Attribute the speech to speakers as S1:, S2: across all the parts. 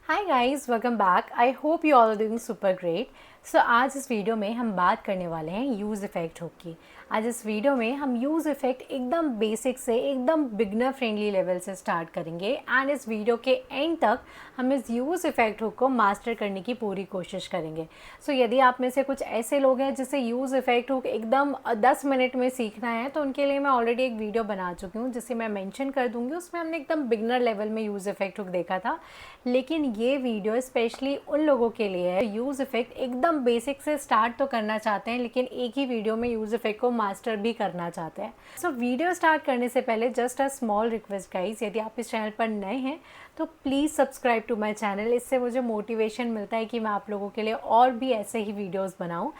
S1: Hi guys, welcome back. I hope you all are doing super great. So आज इस video में हम बात करने वाले हैं यूज़ इफ़ेक्ट हुक की। आज इस वीडियो में हम यूज़ इफ़ेक्ट एकदम बेसिक से एकदम बिगनर फ्रेंडली लेवल से स्टार्ट करेंगे एंड इस वीडियो के एंड तक हम इस यूज़ इफ़ेक्ट हुक को मास्टर करने की पूरी कोशिश करेंगे। सो यदि आप में से कुछ ऐसे लोग हैं जिसे यूज़ इफ़ेक्ट हुक एकदम 10 मिनट में सीखना है तो उनके लिए मैं ऑलरेडी एक वीडियो बना चुकी हूँ जिसे मैं मेंशन कर दूँगी। उसमें हमने एकदम बिगनर लेवल में यूज़ इफ़ेक्ट हुक देखा था, लेकिन ये वीडियो स्पेशली उन लोगों के लिए है यूज़ इफ़ेक्ट एकदम बेसिक से स्टार्ट तो करना चाहते हैं लेकिन एक ही वीडियो में यूज़ इफ़ेक्ट को मास्टर भी करना चाहते हैं। सो वीडियो स्टार्ट करने से पहले just a small request guys, यदि आप इस चैनल पर नए हैं तो please subscribe to my channel. इससे मुझे मोटिवेशन मिलता है कि मैं आप लोगों के लिए और भी ऐसे ही वीडियोस बनाऊं।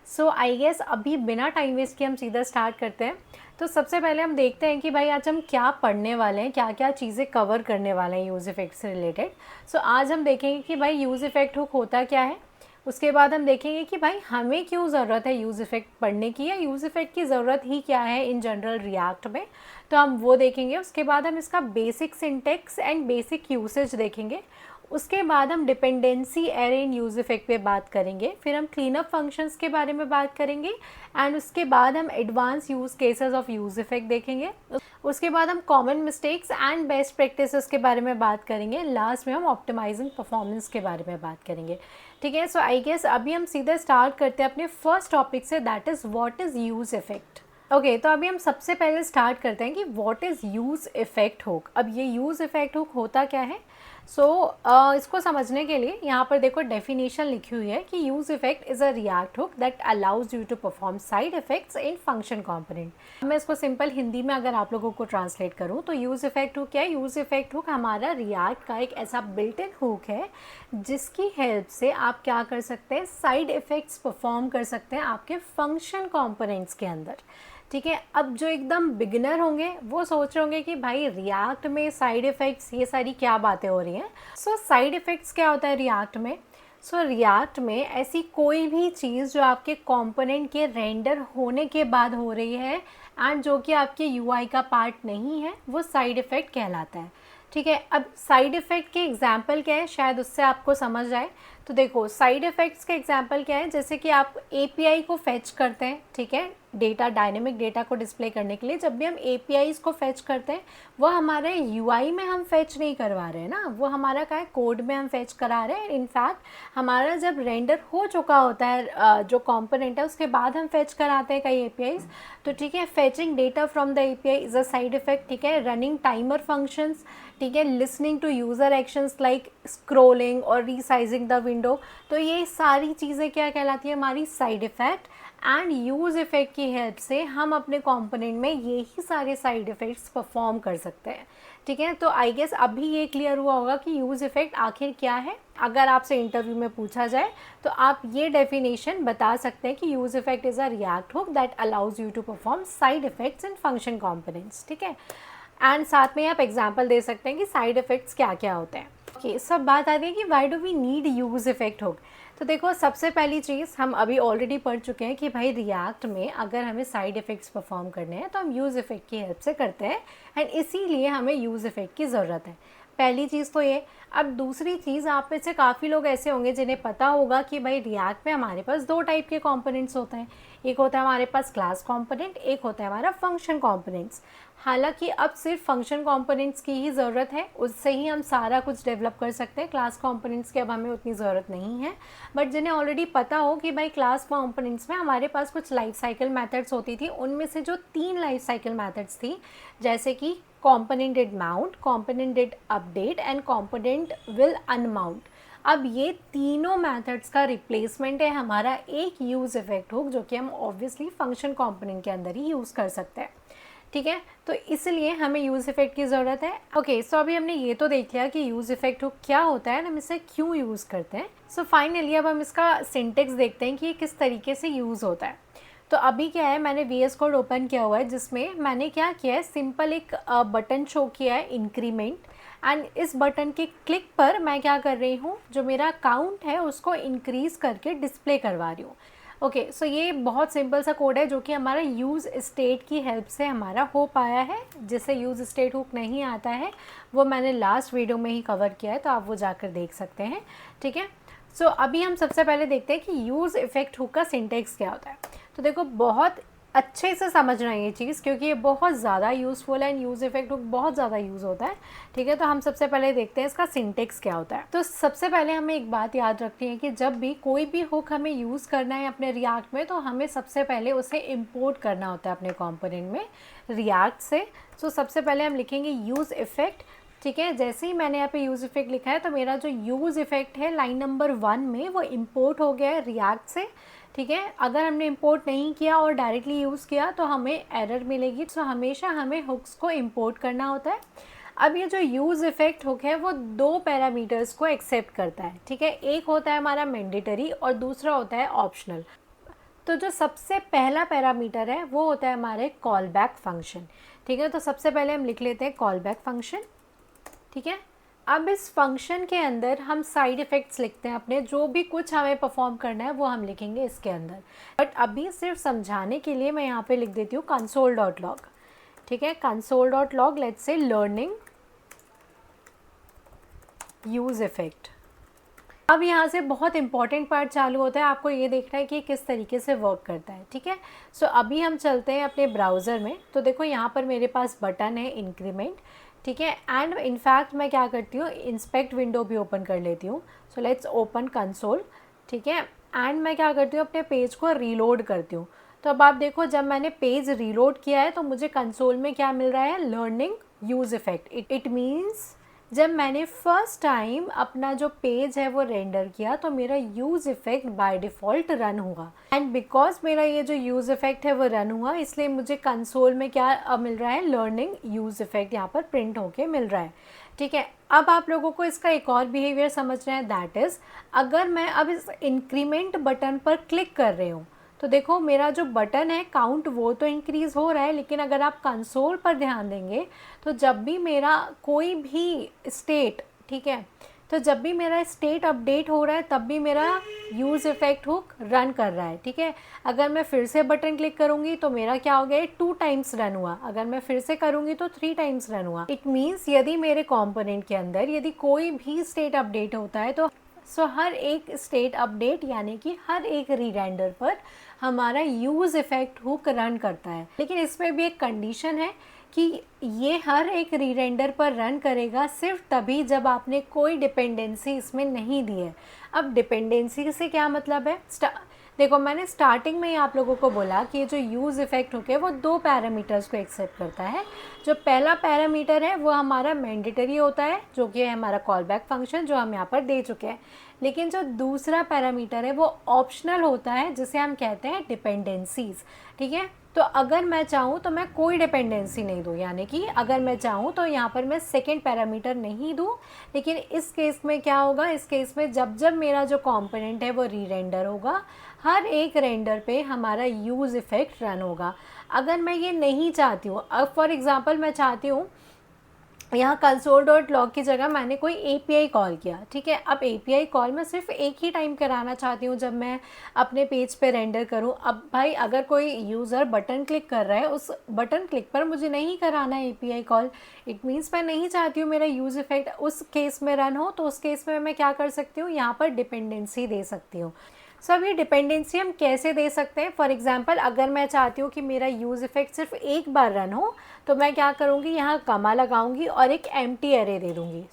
S1: सो आई गेस अभी बिना टाइम वेस्ट किए हम सीधा स्टार्ट करते हैं। तो सबसे पहले हम देखते हैं कि भाई आज हम क्या पढ़ने वाले हैं, क्या क्या चीज़ें कवर करने वाले हैं यूज़ इफ़ेक्ट से रिलेटेड। सो आज हम देखेंगे कि भाई यूज़ इफ़ेक्ट हुक होता क्या है। उसके बाद हम देखेंगे कि भाई हमें क्यों ज़रूरत है यूज़ इफ़ेक्ट पढ़ने की, या यूज़ इफ़ेक्ट की ज़रूरत ही क्या है इन जनरल रिएक्ट में, तो हम वो देखेंगे। उसके बाद हम इसका basic syntax and basic usage देखेंगे। उसके बाद हम dependency array in use effect पे बात करेंगे। फिर हम क्लीनअप फंक्शंस के बारे में बात करेंगे एंड उसके बाद हम advance use cases of use effect देखेंगे। उसके बाद हम common mistakes and best practices के बारे में बात करेंगे। लास्ट में हम ऑप्टिमाइजिंग परफॉर्मेंस के बारे में बात करेंगे। ठीक है, सो आई गेस अभी हम सीधा स्टार्ट करते हैं अपने फर्स्ट टॉपिक से, that is what is use effect. Okay, तो अभी हम सबसे पहले स्टार्ट करते हैं कि what is use effect hook. अब ये यूज़ इफ़ेक्ट हुक होता क्या है। इसको समझने के लिए यहाँ पर देखो डेफिनेशन लिखी हुई है कि use effect is a React hook that allows you to perform side effects in function component. मैं इसको सिंपल हिंदी में अगर आप लोगों को ट्रांसलेट करूँ तो यूज़ इफ़ेक्ट हुक क्या है। यूज़ इफ़ेक्ट हुक हमारा रिएक्ट का एक ऐसा बिल्ट इन हुक है जिसकी हेल्प से आप क्या कर सकते हैं, साइड इफ़ेक्ट्स परफॉर्म कर सकते हैं आपके फंक्शन कॉम्पोनेंट्स के अंदर। ठीक है, अब जो एकदम बिगिनर होंगे वो सोच रहे होंगे कि भाई रिएक्ट में साइड इफ़ेक्ट्स ये सारी क्या बातें हो रही हैं। साइड इफ़ेक्ट्स क्या होता है रिएक्ट में। रिएक्ट में ऐसी कोई भी चीज़ जो आपके कंपोनेंट के रेंडर होने के बाद हो रही है एंड जो कि आपके यूआई का पार्ट नहीं है, वो साइड इफ़ेक्ट कहलाता है। ठीक है, अब साइड इफ़ेक्ट के एग्जाम्पल क्या है, शायद उससे आपको समझ आए। तो देखो साइड इफ़ेक्ट्स के एग्जाम्पल क्या है, जैसे कि आप एपीआई को फेच करते हैं, ठीक है, डेटा डायनेमिक डेटा को डिस्प्ले करने के लिए जब भी हम एपीआईज को फेच करते हैं वो हमारे यूआई में हम फेच नहीं करवा रहे हैं ना, वो हमारा क्या है कोड में हम फेच करा रहे हैं। इनफैक्ट हमारा जब रेंडर हो चुका होता है जो कंपोनेंट है उसके बाद हम फेच कराते हैं कई एपीआईज। तो ठीक है, fetching data from the API is a side effect. ठीक है, रनिंग टाइमर फंक्शंस, ठीक है, listening to user actions like scrolling और रीसाइजिंग द विंडो, तो ये सारी चीज़ें क्या कहलाती है, हमारी side effect. And use effect की हेल्प से हम अपने कंपोनेंट में ये ही सारे साइड इफ़ेक्ट्स परफॉर्म कर सकते हैं। ठीक है, तो आई गेस अभी ये क्लियर हुआ होगा कि यूज़ इफ़ेक्ट आखिर क्या है। अगर आपसे इंटरव्यू में पूछा जाए तो आप ये डेफिनेशन बता सकते हैं कि use effect is a React hook that allows you to perform side effects in function components. ठीक है, एंड साथ में आप एग्जाम्पल दे सकते हैं कि साइड इफ़ेक्ट्स क्या क्या होते हैं। ओके, सब बात आती है कि why do we need use effect hook. तो देखो सबसे पहली चीज़ हम अभी ऑलरेडी पढ़ चुके हैं कि भाई रिएक्ट में अगर हमें साइड इफ़ेक्ट्स परफॉर्म करने हैं तो हम यूज़ इफ़ेक्ट की हेल्प से करते हैं एंड इसीलिए हमें यूज़ इफ़ेक्ट की ज़रूरत है। पहली चीज़ तो ये। अब दूसरी चीज़, आप में से काफ़ी लोग ऐसे होंगे जिन्हें पता होगा कि भाई रिएक्ट में हमारे पास दो टाइप के कंपोनेंट्स होते हैं। एक होता है हमारे पास क्लास कंपोनेंट, एक होता है हमारा फंक्शन कंपोनेंट्स। हालांकि अब सिर्फ फंक्शन कंपोनेंट्स की ही ज़रूरत है, उससे ही हम सारा कुछ डेवलप कर सकते हैं। क्लास कंपोनेंट्स की अब हमें उतनी ज़रूरत नहीं है। बट जिन्हें ऑलरेडी पता हो कि भाई क्लास कंपोनेंट्स में हमारे पास कुछ लाइफ साइकिल मेथड्स होती थी, उनमें से जो 3 लाइफ साइकिल मेथड्स थी, जैसे कि component did mount, component did update and component will unmount। अब ये तीनों मेथड्स का रिप्लेसमेंट है हमारा एक यूज़ इफ़ेक्ट हुक, जो कि हम ऑब्वियसली फंक्शन कंपोनेंट के अंदर ही यूज़ कर सकते हैं। ठीक है, तो इसलिए हमें यूज़ इफ़ेक्ट की ज़रूरत है। ओके, सो अभी हमने ये तो देख लिया कि यूज़ इफ़ेक्ट हुक क्या होता है, हम इसे क्यों यूज़ करते हैं। सो फाइनली अब हम इसका सिंटेक्स देखते हैं कि ये किस तरीके से यूज़ होता है। तो अभी क्या है, मैंने VS कोड ओपन किया हुआ है जिसमें मैंने क्या किया है, सिंपल एक बटन शो किया है इंक्रीमेंट, एंड इस बटन के क्लिक पर मैं क्या कर रही हूँ, जो मेरा काउंट है उसको इंक्रीज़ करके डिस्प्ले करवा रही हूँ। ओके, सो ये बहुत सिंपल सा कोड है जो कि हमारा यूज़ स्टेट की हेल्प से हमारा हो पाया है। जिससे यूज़ स्टेट हुक नहीं आता है वो मैंने लास्ट वीडियो में ही कवर किया है, तो आप वो जाकर देख सकते हैं, ठीक है। सो अभी हम सबसे पहले देखते हैं कि यूज़ इफेक्ट हुक का सिंटेक्स क्या होता है। तो देखो बहुत अच्छे से समझना है ये चीज़, क्योंकि ये बहुत ज़्यादा यूज़फुल है एंड यूज़ इफेक्ट हुक बहुत ज़्यादा यूज़ होता है, ठीक है। तो हम सबसे पहले देखते हैं इसका सिंटेक्स क्या होता है। तो सबसे पहले हमें एक बात याद रखनी है कि जब भी कोई भी हुक हमें यूज़ करना है अपने रिएक्ट में, तो हमें सबसे पहले उसे इम्पोर्ट करना होता है अपने कॉम्पोनेंट में रिएक्ट से। तो सबसे पहले हम लिखेंगे यूज़ इफेक्ट, ठीक है। जैसे ही मैंने यहाँ पे यूज़ इफेक्ट लिखा है तो मेरा जो यूज़ इफेक्ट है लाइन नंबर 1 में वो इम्पोर्ट हो गया है रिएक्ट से, ठीक है। अगर हमने इंपोर्ट नहीं किया और डायरेक्टली यूज़ किया तो हमें एरर मिलेगी। तो हमेशा हमें हुक्स को इंपोर्ट करना होता है। अब ये जो यूज़ इफेक्ट हुक है वो 2 पैरामीटर्स को एक्सेप्ट करता है, ठीक है। एक होता है हमारा मैंडेटरी और दूसरा होता है ऑप्शनल। तो जो सबसे पहला पैरामीटर है वो होता है हमारे कॉल बैक फंक्शन, ठीक है। तो सबसे पहले हम लिख लेते हैं कॉल बैक फंक्शन, ठीक है। अब इस फंक्शन के अंदर हम साइड इफ़ेक्ट्स लिखते हैं अपने, जो भी कुछ हमें परफॉर्म करना है वो हम लिखेंगे इसके अंदर। बट अभी सिर्फ समझाने के लिए मैं यहाँ पे लिख देती हूँ console.log, ठीक है। console.log let's say learning use effect. अब यहाँ से बहुत इंपॉर्टेंट पार्ट चालू होता है, आपको ये देखना है कि किस तरीके से वर्क करता है, ठीक है। सो अभी हम चलते हैं अपने ब्राउज़र में। तो देखो यहाँ पर मेरे पास बटन है इंक्रीमेंट, ठीक है। एंड इनफैक्ट मैं क्या करती हूँ, इंस्पेक्ट विंडो भी ओपन कर लेती हूँ। सो लेट्स ओपन कंसोल, ठीक है। एंड मैं क्या करती हूँ, अपने पेज को रीलोड करती हूँ। तो अब आप देखो जब मैंने पेज रीलोड किया है तो मुझे कंसोल में क्या मिल रहा है, learning use effect. It means जब मैंने फर्स्ट टाइम अपना जो पेज है वो रेंडर किया तो मेरा use effect by default run हुआ। एंड बिकॉज मेरा ये जो यूज़ इफेक्ट है वो रन हुआ, इसलिए मुझे कंसोल में क्या मिल रहा है, लर्निंग यूज़ इफेक्ट यहाँ पर प्रिंट होके मिल रहा है, ठीक है। अब आप लोगों को इसका एक और बिहेवियर समझना है, दैट इज़ अगर मैं अब इस इंक्रीमेंट बटन पर क्लिक कर रही हूँ तो देखो मेरा जो बटन है काउंट वो तो इंक्रीज़ हो रहा है, लेकिन अगर आप कंसोल पर ध्यान देंगे तो जब भी मेरा कोई भी स्टेट, ठीक है, तो जब भी मेरा स्टेट अपडेट हो रहा है तब भी मेरा यूज़ इफेक्ट हुक रन कर रहा है, ठीक है। अगर मैं फिर से बटन क्लिक करूँगी तो मेरा क्या हो गया, 2 टाइम्स रन हुआ। अगर मैं फिर से करूँगी तो 3 टाइम्स रन हुआ। इट मीन्स यदि मेरे कॉम्पोनेंट के अंदर यदि कोई भी स्टेट अपडेट होता है तो हर एक स्टेट अपडेट यानी कि हर एक रीरेंडर पर हमारा यूज़ इफेक्ट हुक रन करता है। लेकिन इसमें भी एक कंडीशन है कि ये हर एक रीरेंडर पर रन करेगा सिर्फ तभी जब आपने कोई डिपेंडेंसी इसमें नहीं दी है। अब डिपेंडेंसी से क्या मतलब है, देखो मैंने स्टार्टिंग में ही आप लोगों को बोला कि ये जो यूज़ इफेक्ट हुक है वो 2 पैरामीटर्स को एक्सेप्ट करता है। जो पहला पैरामीटर है वो हमारा मैंडेटरी होता है, जो कि है हमारा कॉल बैक फंक्शन, जो हम यहाँ पर दे चुके हैं। लेकिन जो दूसरा पैरामीटर है वो ऑप्शनल होता है, जिसे हम कहते हैं डिपेंडेंसीज, ठीक है। तो अगर मैं चाहूँ तो मैं कोई डिपेंडेंसी नहीं दूँ, यानी कि अगर मैं चाहूँ तो यहाँ पर मैं सेकेंड पैरामीटर नहीं दूँ। लेकिन इस केस में क्या होगा, इस केस में जब जब मेरा जो कंपोनेंट है वो रीरेंडर होगा, हर एक रेंडर पे हमारा यूज़ इफेक्ट रन होगा। अगर मैं ये नहीं चाहती हूँ, अब फॉर एग्ज़ाम्पल मैं चाहती हूँ यहाँ console.log की जगह मैंने कोई API कॉल किया, ठीक है। अब API कॉल मैं सिर्फ एक ही टाइम कराना चाहती हूँ जब मैं अपने पेज पे रेंडर करूँ। अब भाई अगर कोई यूज़र बटन क्लिक कर रहा है, उस बटन क्लिक पर मुझे नहीं कराना है API कॉल, इट मीन्स मैं नहीं चाहती हूँ मेरा यूज़ इफेक्ट उस केस में रन हो, तो उस केस में मैं क्या कर सकती हूँ, यहाँ पर डिपेंडेंसी दे सकती हूँ। सो अब ये डिपेंडेंसी हम कैसे दे सकते हैं, फॉर एग्जांपल अगर मैं चाहती हूँ कि मेरा यूज़ इफेक्ट सिर्फ एक बार रन हो तो मैं क्या करूँगी, यहाँ कमा लगाऊंगी और एक एम्प्टी एरे दे दूँगी,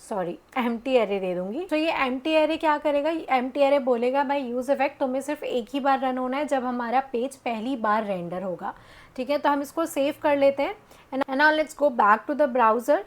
S1: एम्प्टी एरे दे दूँगी। तो ये एम्प्टी एरे क्या करेगा, एम्प्टी एरे बोलेगा भाई यूज़ इफेक्ट तुम्हें सिर्फ एक ही बार रन होना है जब हमारा पेज पहली बार रेंडर होगा, ठीक है। तो हम इसको सेव कर लेते हैं and now let's go back to the browser,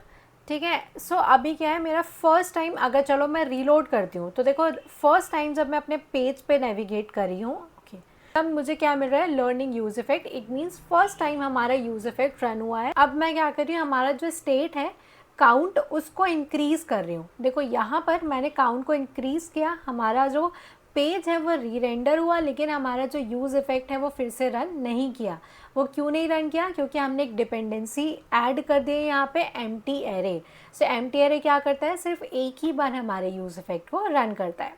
S1: ठीक है। सो अभी क्या है, मेरा फर्स्ट टाइम अगर चलो मैं रीलोड करती हूँ तो देखो फर्स्ट टाइम जब मैं अपने पेज पे नेविगेट कर रही हूँ, ओके, तब मुझे क्या मिल रहा है, learning use effect. It means first time हमारा यूज़ इफेक्ट रन हुआ है। अब मैं क्या कर रही हूँ, हमारा जो स्टेट है काउंट उसको इंक्रीज़ कर रही हूँ। देखो यहाँ पर मैंने काउंट को इंक्रीज़ किया, हमारा जो पेज है वो रीरेंडर हुआ, लेकिन हमारा जो यूज़ इफेक्ट है वो फिर से रन नहीं किया। वो क्यों नहीं रन किया, क्योंकि हमने एक डिपेंडेंसी ऐड कर दी है यहाँ पे एम्प्टी एरे। सो एम्प्टी एरे क्या करता है, सिर्फ एक ही बार हमारे यूज़ इफेक्ट को रन करता है।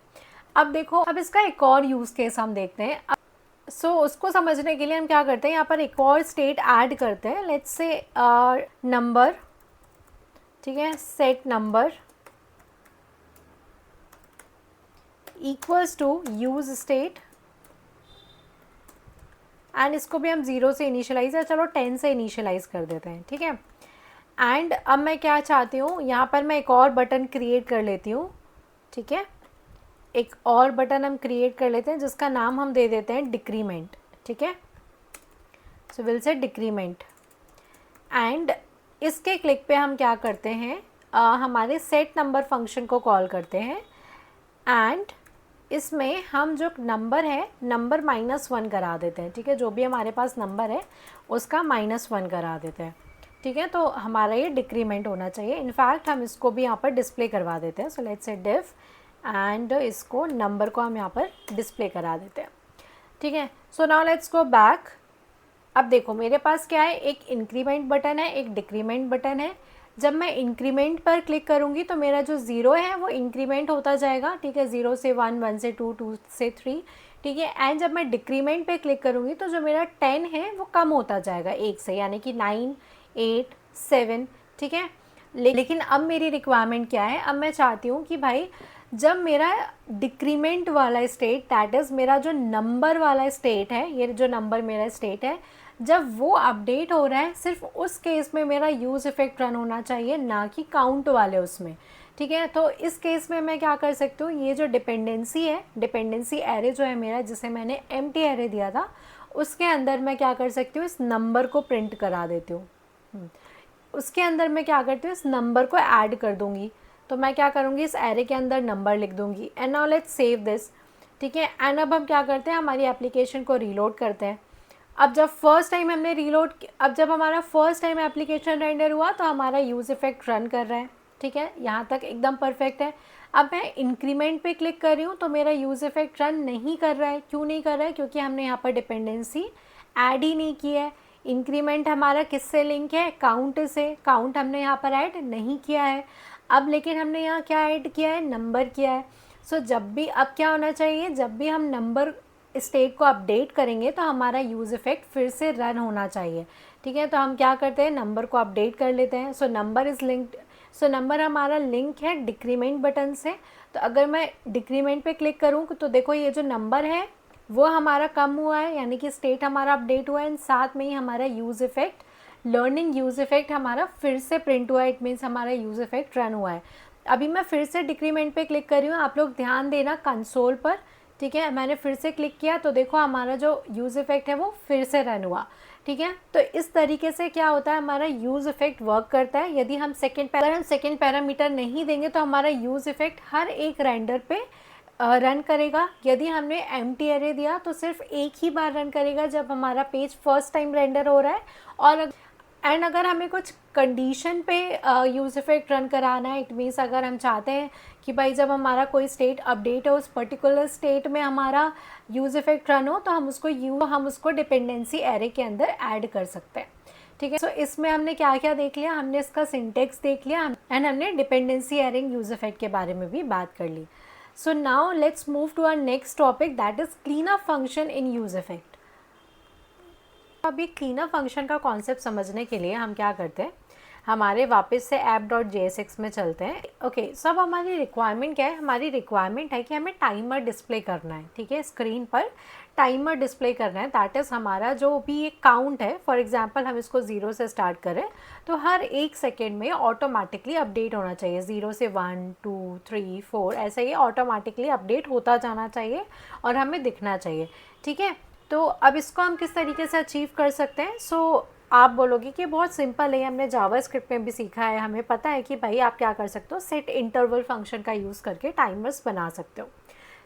S1: अब देखो, अब इसका एक और यूज़ केस हम देखते हैं। सो उसको समझने के लिए हम क्या करते हैं, यहाँ पर एक और स्टेट ऐड करते हैं, लेट्स से नंबर, ठीक है, set number equals to use state, and इसको भी हम 0 से इनिशियलाइज या चलो 10 से इनिशियलाइज कर देते हैं, ठीक है। एंड अब मैं क्या चाहती हूँ, यहाँ पर मैं एक और बटन क्रिएट कर लेती हूँ, ठीक है, एक और बटन हम क्रिएट कर लेते हैं जिसका नाम हम दे देते हैं डिक्रीमेंट, ठीक है। So will say decrement, and इसके क्लिक पे हम क्या करते हैं, हमारे सेट नंबर फंक्शन को कॉल करते हैं, एंड इसमें हम जो नंबर है नंबर -1 करा देते हैं, ठीक है, जो भी हमारे पास नंबर है उसका -1 करा देते हैं, ठीक है। तो हमारा ये डिक्रीमेंट होना चाहिए। इनफैक्ट हम इसको भी यहाँ पर डिस्प्ले करवा देते हैं। सो लेट्स से डिफ, एंड इसको नंबर को हम यहाँ पर डिस्प्ले करा देते हैं, ठीक है। सो नाउ लेट्स गो बैक। अब देखो मेरे पास क्या है, एक इंक्रीमेंट बटन है, एक डिक्रीमेंट बटन है। जब मैं इंक्रीमेंट पर क्लिक करूँगी तो मेरा जो 0 है वो इंक्रीमेंट होता जाएगा, ठीक है, 0 से 1, 1 से 2, 2 से 3, ठीक है। एंड जब मैं डिक्रीमेंट पे क्लिक करूँगी तो जो मेरा 10 है वो कम होता जाएगा 1 से, यानी कि 9, 8, 7, ठीक है। लेकिन अब मेरी रिक्वायरमेंट क्या है, अब मैं चाहती हूँ कि भाई जब मेरा डिक्रीमेंट वाला स्टेट, दैट इज़ मेरा जो नंबर वाला स्टेट है, ये जो नंबर मेरा स्टेट है, जब वो अपडेट हो रहा है सिर्फ उस केस में मेरा यूज़ इफ़ेक्ट रन होना चाहिए, ना कि काउंट वाले उसमें, ठीक है। तो इस केस में मैं क्या कर सकती हूँ, ये जो डिपेंडेंसी है, डिपेंडेंसी एरे जो है मेरा, जिसे मैंने एम्प्टी एरे दिया था, उसके अंदर मैं क्या कर सकती हूँ, इस नंबर को प्रिंट करा देती हूँ। उसके अंदर मैं क्या करती हूँ, इस नंबर को ऐड कर दूँगी। तो मैं क्या करूँगी, इस एरे के अंदर नंबर लिख दूँगी, and now let's save this, ठीक है। एंड अब हम क्या करते हैं, हमारी एप्लीकेशन को रीलोड करते हैं। अब जब जब हमारा फर्स्ट टाइम एप्लीकेशन रेंडर हुआ तो हमारा यूज़ इफ़ेक्ट रन कर रहा है, ठीक है, यहाँ तक एकदम परफेक्ट है। अब मैं इंक्रीमेंट पे क्लिक कर रही हूँ तो मेरा यूज़ इफ़ेक्ट रन नहीं कर रहा है। क्यों नहीं कर रहा है, क्योंकि हमने यहाँ पर डिपेंडेंसी ऐड ही नहीं की है। इंक्रीमेंट हमारा किससे लिंक है, काउंट से, काउंट हमने यहाँ पर ऐड नहीं किया है। अब लेकिन हमने यहाँ क्या ऐड किया है, नंबर किया है। सो जब भी, अब क्या होना चाहिए, जब भी हम नंबर स्टेट को अपडेट करेंगे तो हमारा यूज़ इफ़ेक्ट फिर से रन होना चाहिए, ठीक है। तो हम क्या करते हैं, नंबर को अपडेट कर लेते हैं। So number is linked, so number हमारा लिंक है डिक्रीमेंट बटन से। तो अगर मैं डिक्रीमेंट पे क्लिक करूँ तो देखो ये जो नंबर है वो हमारा कम हुआ है, यानी कि स्टेट हमारा अपडेट हुआ है, एंड साथ में ही हमारा use effect, learning use effect हमारा फिर से प्रिंट हुआ है। इट मीन्स हमारा यूज़ इफ़ेक्ट रन हुआ है। अभी मैं फिर से डिक्रीमेंट पे क्लिक कर रही हूँ, आप लोग ध्यान देना कंसोल पर, ठीक है। मैंने फिर से क्लिक किया तो देखो हमारा जो यूज़ इफ़ेक्ट है वो फिर से रन हुआ, ठीक है। तो इस तरीके से क्या होता है, हमारा यूज़ इफ़ेक्ट वर्क करता है। यदि हम सेकेंड पैरामीटर नहीं देंगे तो हमारा यूज़ इफ़ेक्ट हर एक रेंडर पे रन करेगा। यदि हमने एम्प्टी एरे दिया तो सिर्फ एक ही बार रन करेगा जब हमारा पेज फर्स्ट टाइम रेंडर हो रहा है। और अगर हमें कुछ कंडीशन पे यूज़ इफ़ेक्ट रन कराना है, इट मीन्स अगर हम चाहते हैं कि भाई जब हमारा कोई स्टेट अपडेट हो, उस पर्टिकुलर स्टेट में हमारा यूज़ इफ़ेक्ट रन हो, तो हम उसको डिपेंडेंसी एरे के अंदर ऐड कर सकते हैं, ठीक है। सो इसमें हमने क्या क्या देख लिया, हमने इसका सिंटेक्स देख लिया, एंड हमने डिपेंडेंसी एरिंग यूज़ इफ़ेक्ट के बारे में भी बात कर ली। So now let's move to our next topic, that is cleanup function in use effect. अभी क्लीनअप फंक्शन का कॉन्सेप्ट समझने के लिए हम क्या करते हैं, हमारे वापस से app.jsx में चलते हैं। ओके, सब हमारी रिक्वायरमेंट क्या है, हमारी रिक्वायरमेंट है कि हमें टाइमर डिस्प्ले करना है, ठीक है, स्क्रीन पर टाइमर डिस्प्ले करना है। दैट इज़ हमारा जो भी एक काउंट है, फॉर एग्जांपल हम इसको 0 से स्टार्ट करें तो हर 1 सेकेंड में ऑटोमेटिकली अपडेट होना चाहिए। 0 से 1, 2, 3, 4 ऐसे ही ऑटोमेटिकली अपडेट होता जाना चाहिए और हमें दिखना चाहिए, ठीक है। तो अब इसको हम किस तरीके से अचीव कर सकते हैं। सो आप बोलोगे कि बहुत सिंपल है, हमने जावास्क्रिप्ट में भी सीखा है, हमें पता है कि भाई आप क्या कर सकते हो, सेट इंटरवल फंक्शन का यूज़ करके टाइमर्स बना सकते हो,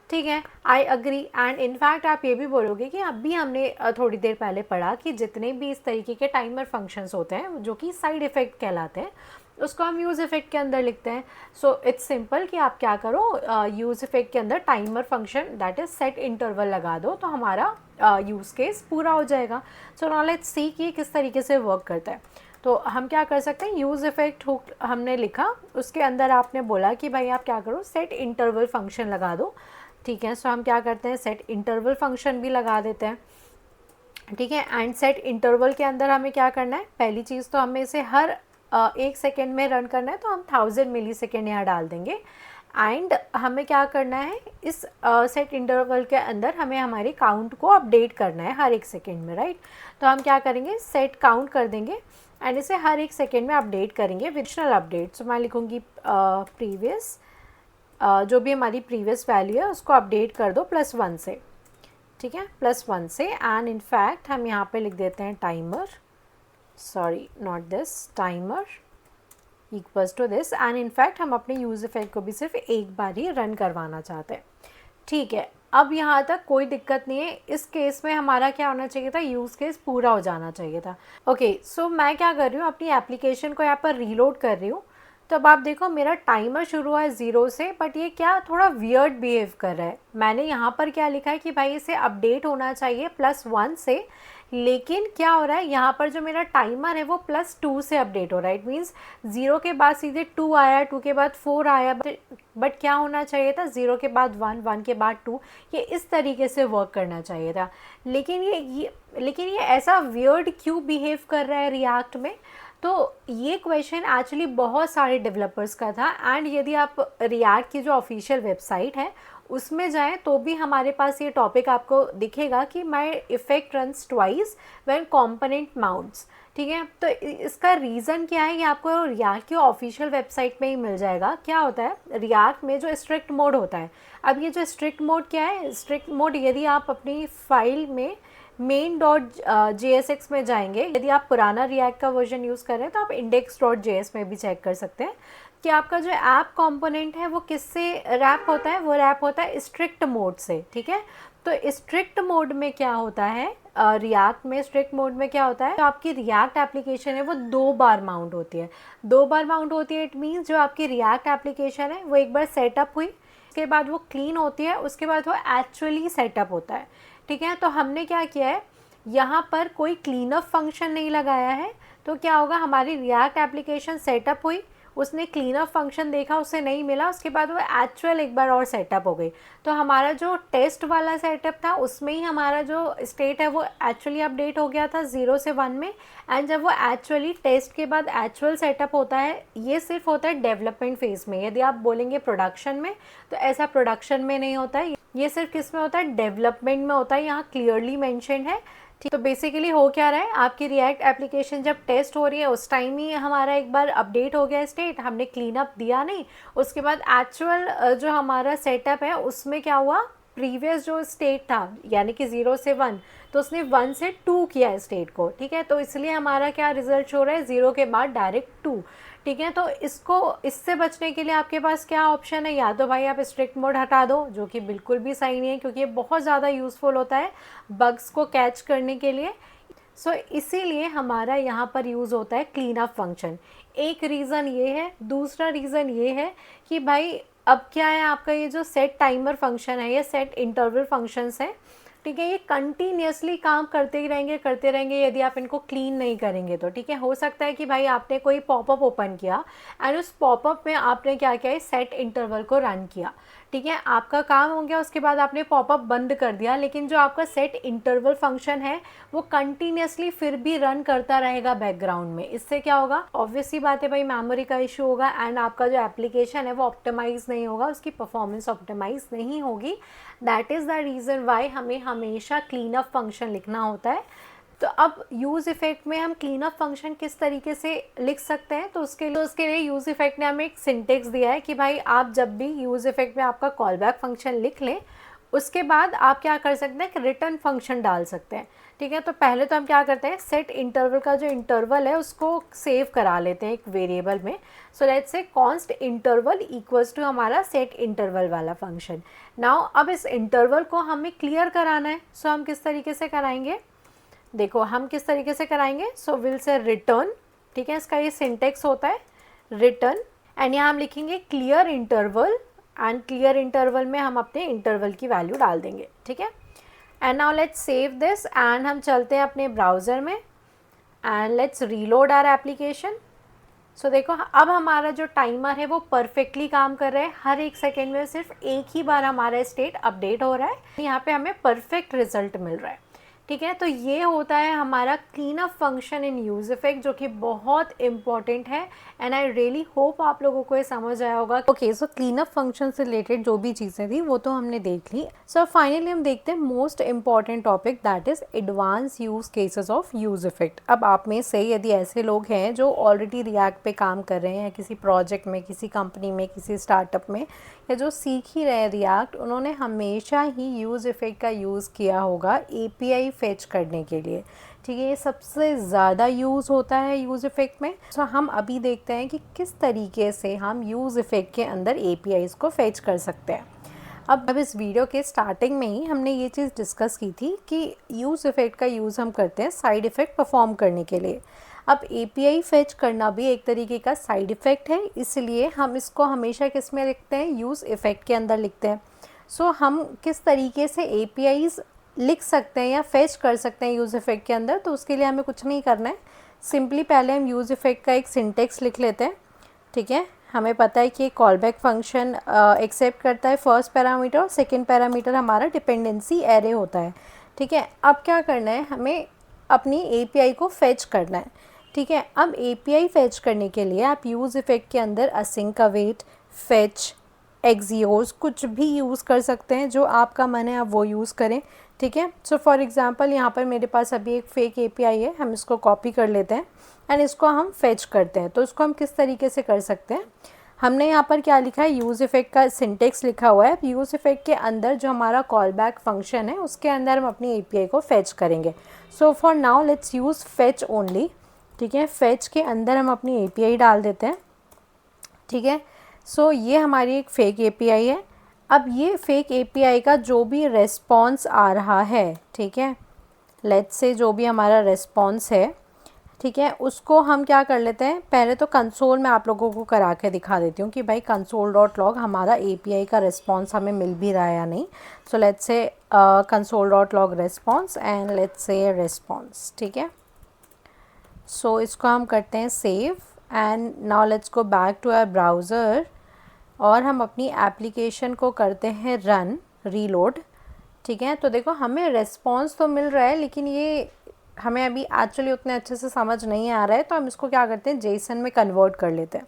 S1: ठीक है। I agree. एंड इनफैक्ट आप ये भी बोलोगे कि अभी हमने थोड़ी देर पहले पढ़ा कि जितने भी इस तरीके के टाइमर फंक्शंस होते हैं जो कि साइड इफ़ेक्ट कहलाते हैं, उसको हम यूज़ इफ़ेक्ट के अंदर लिखते हैं। सो इट्स सिंपल कि आप क्या करो, यूज़ इफ़ेक्ट के अंदर timer function that is set interval लगा दो तो हमारा यूज़ केस पूरा हो जाएगा। सो नाउ लेट्स सी कि किस तरीके से वर्क करता है। तो हम क्या कर सकते हैं, यूज़ इफ़ेक्ट हुक हमने लिखा, उसके अंदर आपने बोला कि भाई आप क्या करो, सेट इंटरवल फंक्शन लगा दो। ठीक है। सो हम क्या करते हैं, सेट इंटरवल फंक्शन भी लगा देते हैं, ठीक है। एंड सेट इंटरवल के अंदर हमें क्या करना है, पहली चीज़ तो हमें इसे हर 1 सेकेंड में रन करना है, तो हम 1000 मिली सेकेंड यहाँ डाल देंगे। एंड हमें क्या करना है, इस सेट इंटरवल के अंदर हमें हमारी काउंट को अपडेट करना है हर 1 सेकेंड में, राइट। तो हम क्या करेंगे, सेट काउंट कर देंगे एंड इसे हर 1 सेकेंड में अपडेट करेंगे, एडिशनल अपडेट। तो मैं लिखूँगी प्रीवियस, जो भी हमारी प्रीवियस वैल्यू है उसको अपडेट कर दो +1 से, ठीक है, +1 से। एंड इनफैक्ट हम यहाँ पे लिख देते हैं timer, sorry not this, timer equals to this. And in fact हम अपने यूज़ इफेक्ट को भी सिर्फ एक बार ही रन करवाना चाहते हैं, ठीक है। अब यहाँ तक कोई दिक्कत नहीं है। इस केस में हमारा क्या होना चाहिए था, यूज़ केस पूरा हो जाना चाहिए था। ओके, सो मैं क्या कर रही हूँ, अपनी एप्लीकेशन को यहाँ पर रीलोड कर रही हूँ। तो अब आप देखो मेरा टाइमर शुरू हुआ है 0 से, बट ये क्या थोड़ा वियर्ड बिहेव कर रहा है। मैंने यहाँ पर क्या लिखा है कि भाई इसे अपडेट होना चाहिए +1 से, लेकिन क्या हो रहा है यहाँ पर जो मेरा टाइमर है वो +2 से अपडेट हो रहा है। इट मीन्स 0 के बाद सीधे 2 आया, 2 के बाद 4 आया, बट क्या होना चाहिए था, 0 के बाद 1, 1 के बाद 2, ये इस तरीके से वर्क करना चाहिए था। लेकिन ये ऐसा वियर्ड क्यों बिहेव कर रहा है रिएक्ट में। तो ये क्वेश्चन एक्चुअली बहुत सारे डेवलपर्स का था। एंड यदि आप रिएक्ट की जो ऑफिशियल वेबसाइट है उसमें जाएं तो भी हमारे पास ये टॉपिक आपको दिखेगा कि my effect runs twice when component mounts, ठीक है। तो इसका रीज़न क्या है, ये आपको रिएक्ट की ऑफिशियल वेबसाइट में ही मिल जाएगा। क्या होता है, रिएक्ट में जो स्ट्रिक्ट मोड होता है, अब ये जो स्ट्रिक्ट मोड क्या है, स्ट्रिक्ट मोड यदि आप अपनी फाइल में main.jsx में जाएंगे, यदि आप पुराना रिएक्ट का वर्जन यूज़ कर रहे हैं तो आप index.js में भी चेक कर सकते हैं कि आपका जो ऐप कंपोनेंट है वो किससे रैप होता है, वो रैप होता है स्ट्रिक्ट मोड से, ठीक है। तो स्ट्रिक्ट मोड में क्या होता है, रिएक्ट में स्ट्रिक्ट मोड में क्या होता है, तो आपकी रिएक्ट एप्लीकेशन है वो 2 बार माउंट होती है, 2 बार माउंट होती है। इट मीन्स जो आपकी रिएक्ट एप्लीकेशन है वो एक बार सेटअप हुई, उसके बाद वो क्लीन होती है, उसके बाद वो एक्चुअली सेटअप होता है, ठीक है। तो हमने क्या किया है, यहाँ पर कोई क्लीनअप फंक्शन नहीं लगाया है। तो क्या होगा, हमारी रिएक्ट एप्लीकेशन सेटअप हुई, उसने क्लीनअप फंक्शन देखा, उसे नहीं मिला, उसके बाद वो एक्चुअल एक बार और सेटअप हो गई। तो हमारा जो टेस्ट वाला सेटअप था उसमें ही हमारा जो स्टेट है वो एक्चुअली अपडेट हो गया था 0 से 1 में। एंड जब वो एक्चुअली टेस्ट के बाद एक्चुअल सेटअप होता है, ये सिर्फ होता है डेवलपमेंट फेज़ में। यदि आप बोलेंगे प्रोडक्शन में, तो ऐसा प्रोडक्शन में नहीं होता है, ये सिर्फ किस में होता है, डेवलपमेंट में होता है, यहाँ क्लियरली मेंशन है। तो बेसिकली हो क्या रहा है, आपकी रिएक्ट एप्लीकेशन जब टेस्ट हो रही है उस टाइम ही हमारा एक बार अपडेट हो गया स्टेट, हमने क्लीन अप दिया नहीं, उसके बाद एक्चुअल जो हमारा सेटअप है उसमें क्या हुआ, प्रीवियस जो स्टेट था यानी कि 0 से 1, तो उसने 1 से 2 किया स्टेट को, ठीक है। तो इसलिए हमारा क्या रिजल्ट शो रहा है, 0 के बाद डायरेक्ट 2, ठीक है। तो इससे बचने के लिए आपके पास क्या ऑप्शन है, या तो भाई आप स्ट्रिक्ट मोड हटा दो, जो कि बिल्कुल भी सही नहीं है क्योंकि ये बहुत ज़्यादा यूज़फुल होता है बग्स को कैच करने के लिए। सो इसीलिए हमारा यहाँ पर यूज़ होता है क्लीन अप फंक्शन। एक रीज़न ये है, दूसरा रीज़न ये है कि भाई अब क्या है, आपका ये जो सेट टाइमर फंक्शन है, ये सेट इंटरवल फंक्शंस हैं, ठीक है, ये कंटिन्यूसली काम करते ही रहेंगे यदि आप इनको क्लीन नहीं करेंगे तो, ठीक है। हो सकता है कि भाई आपने कोई पॉपअप ओपन किया एंड उस पॉपअप में आपने क्या किया है, सेट इंटरवल को रन किया, ठीक है, आपका काम हो गया, उसके बाद आपने पॉपअप बंद कर दिया, लेकिन जो आपका सेट इंटरवल फंक्शन है वो कंटिन्यूसली फिर भी रन करता रहेगा बैकग्राउंड में। इससे क्या होगा, ऑब्वियसली बात है भाई, मेमोरी का इशू होगा एंड आपका जो एप्लीकेशन है वो ऑप्टिमाइज़ नहीं होगा, उसकी परफॉर्मेंस ऑप्टिमाइज़ नहीं होगी। That is the reason why हमें हमेशा क्लीन अप फंक्शन लिखना होता है। तो अब यूज़ इफ़ेक्ट में हम क्लीन अप फंक्शन किस तरीके से लिख सकते हैं, तो उसके लिए यूज़ इफ़ेक्ट ने हमें एक सिंटेक्स दिया है कि भाई आप जब भी यूज़ इफ़ेक्ट में आपका कॉल बैक फंक्शन लिख लें, उसके बाद आप क्या कर सकते हैं, एक रिटर्न फंक्शन डाल सकते हैं, ठीक है। तो पहले तो हम क्या करते हैं, सेट इंटरवल का जो इंटरवल है उसको सेव करा लेते हैं एक वेरिएबल में। So let's say const interval equals to हमारा सेट इंटरवल वाला फंक्शन। नाउ अब इस इंटरवल को हमें क्लियर कराना है, सो हम किस तरीके से कराएंगे, देखो हम किस तरीके से कराएंगे। सो विल से रिटर्न, ठीक है, इसका ये सिंटेक्स होता है रिटर्न, एंड यहाँ हम लिखेंगे clear interval, and clear interval में हम अपने इंटरवल की वैल्यू डाल देंगे, ठीक है। And now let's save this and हम चलते हैं अपने ब्राउज़र में and let's reload our application. So देखो अब हमारा जो टाइमर है वो परफेक्टली काम कर रहा है, हर एक सेकेंड में सिर्फ एक ही बार हमारा स्टेट अपडेट हो रहा है, यहाँ पे हमें परफेक्ट रिजल्ट मिल रहा है। ठीक है, तो ये होता है हमारा clean up function in use effect, जो कि बहुत इंपॉर्टेंट है एंड आई रियली होप आप लोगों को ये समझ आया होगा। Okay, so clean up function से रिलेटेड जो भी चीज़ें थी वो तो हमने देख ली। सो फाइनली हम देखते हैं most important topic, that is advance use cases of use effect. अब आप में से यदि ऐसे लोग हैं जो ऑलरेडी रिएक्ट पे काम कर रहे हैं या किसी प्रोजेक्ट में, किसी कंपनी में, किसी स्टार्टअप में, या जो सीख ही रहे हैं रिएक्ट, उन्होंने हमेशा ही यूज़ इफ़ेक्ट का यूज़ किया होगा एपीआई फेच करने के लिए। ठीक है, ये सबसे ज़्यादा यूज़ होता है यूज़ इफ़ेक्ट में। सो हम अभी देखते हैं कि किस तरीके से हम यूज़ इफ़ेक्ट के अंदर एपीआईज को फेच कर सकते हैं। अब इस वीडियो के स्टार्टिंग में ही हमने ये चीज़ डिस्कस की थी कि यूज़ इफ़ेक्ट का यूज़ हम करते हैं साइड इफ़ेक्ट परफॉर्म करने के लिए। अब एपीआई फेच करना भी एक तरीके का साइड इफ़ेक्ट है, इसलिए हम इसको हमेशा किस में लिखते हैं, यूज़ इफ़ेक्ट के अंदर लिखते हैं। सो हम किस तरीके से एपीआईज लिख सकते हैं या फेच कर सकते हैं यूज़ इफ़ेक्ट के अंदर, तो उसके लिए हमें कुछ नहीं करना है। सिंपली पहले हम यूज़ इफ़ेक्ट का एक सिंटेक्स लिख लेते हैं। ठीक है, हमें पता है कि कॉल बैक फंक्शन एक्सेप्ट करता है फर्स्ट पैरामीटर और सेकेंड पैरामीटर हमारा डिपेंडेंसी एरे होता है। ठीक है, अब क्या करना है, हमें अपनी एपीआई को फेच करना है। ठीक है, अब एपीआई फेच करने के लिए आप यूज़ इफ़ेक्ट के अंदर असिंक अवेट, फेच, एक्सियोस कुछ भी यूज़ कर सकते हैं, जो आपका मन है आप वो यूज़ करें। ठीक है, सो फॉर एग्जांपल यहाँ पर मेरे पास अभी एक फेक एपीआई है, हम इसको कॉपी कर लेते हैं एंड इसको हम फेच करते हैं। तो इसको हम किस तरीके से कर सकते हैं, हमने यहाँ पर क्या लिखा है, यूज़ इफ़ेक्ट का सिंटेक्स लिखा हुआ है। यूज़ इफ़ेक्ट के अंदर जो हमारा कॉल बैक फंक्शन है उसके अंदर हम अपनी एपीआई को फेच करेंगे। So for now let's use fetch only. ठीक है, फेच के अंदर हम अपनी एपीआई डाल देते हैं। ठीक है, सो ये हमारी एक फ़ेक एपीआई है। अब ये फ़ेक एपीआई का जो भी रेस्पॉन्स आ रहा है, ठीक है, लेट्स से जो भी हमारा रेस्पॉन्स है, ठीक है, उसको हम क्या कर लेते हैं, पहले तो कंसोल में आप लोगों को करा के दिखा देती हूँ कि भाई console.log हमारा एपीआई का रेस्पॉन्स हमें मिल भी रहा है या नहीं। सो let's say console.log response and let's say response. ठीक है, सो इसको हम करते हैं save and now let's go back to our browser और हम अपनी एप्लीकेशन को करते हैं रन, रीलोड। ठीक है, तो देखो हमें रेस्पॉन्स तो मिल रहा है लेकिन ये हमें अभी एक्चुअली उतने अच्छे से समझ नहीं आ रहा है, तो हम इसको क्या करते हैं, जेसन में कन्वर्ट कर लेते हैं।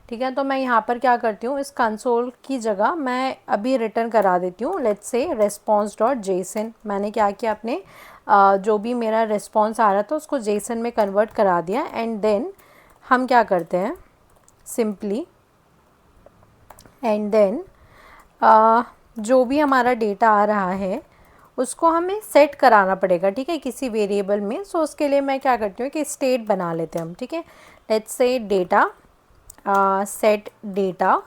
S1: ठीक है, तो मैं यहाँ पर क्या करती हूँ, इस कंसोल की जगह मैं अभी रिटर्न करा देती हूँ, लेट्स से response.json। मैंने क्या किया, अपने जो भी मेरा रिस्पॉन्स आ रहा था उसको जेसन में कन्वर्ट करा दिया एंड देन हम क्या करते हैं, सिंपली एंड देन जो भी हमारा डेटा आ रहा है उसको हमें सेट कराना पड़ेगा। ठीक है, किसी वेरिएबल में। सो उसके लिए मैं क्या करती हूँ कि स्टेट बना लेते हैं हम। ठीक है, let's say data set data